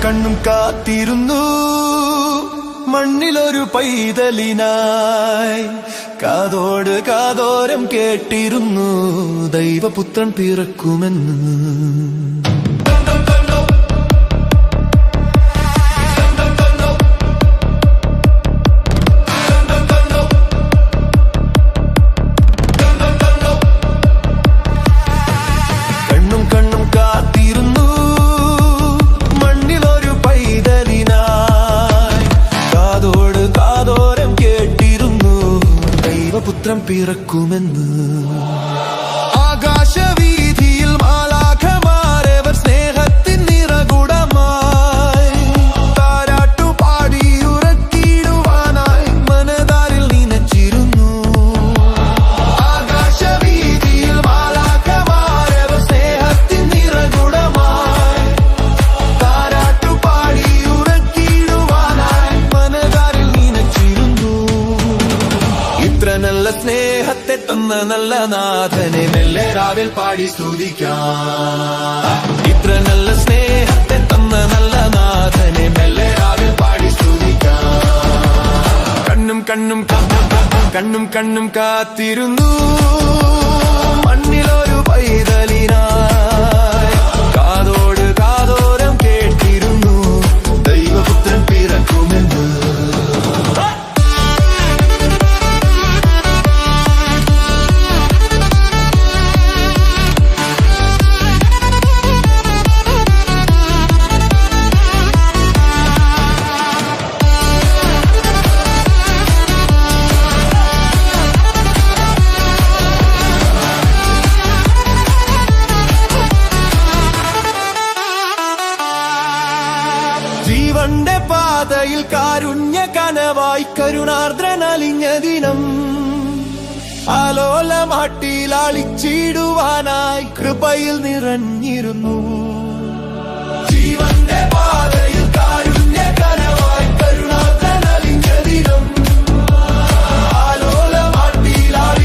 കണ്ണും കാത്തിരുന്നു മണ്ണിലൊരു പൈതലിനായി. കാതോട് കാതോരം കേട്ടിരുന്നു ദൈവപുത്രൻ പിറക്കുമെന്ന്. പുത്രൻ പിറക്കുമെന്ന്. ആകാശവീഥിയിൽ മാലാഖമാരവർ സ്നേഹത്തിൻ നിറകുടമായി താരാട്ടുപാടി ഉറക്കിടുവാനായി മനതാരിൽ നനച്ചിരുന്നു. ആകാശവീഥിയിൽ മാലാഖമാരവർ സ്നേഹത്തിൻ നിറകുടമായി താരാട്ടുപാടി ഉറക്കിടുവാനായി മനതാരിൽ നനച്ചിരുന്നു. ഇത്ര നല്ല സ്നേഹത്തെ തന്ന നല്ല നാഥനെ മെല്ലെ രാവിൽ പാടി സ്തുതിക്കാം. ഇത്ര നല്ല സ്നേഹത്തെ തന്ന നല്ല നാഥനെ മെല്ലെ രാവിൽ പാടി സ്തുതിക്കാം. കണ്ണും കണ്ണും കണ്ണും കണ്ണും കാത്തിരുന്നു മണ്ണിലൊരു പൈതലിനായി. കാതോട് കാതോരം കേട്ടിരുന്നു ദൈവപുത്രൻ പിറക്കുമെന്ന്. ജീവന്റെ പാതയിൽ കാരുണ്യ കനവായി കരുണാർദ്രനലിഞ്ഞ ദിനം. ആലോലമാട്ടിലാളിച്ചിടുവാനായി കൃപയിൽ നിറഞ്ഞിരുന്നു.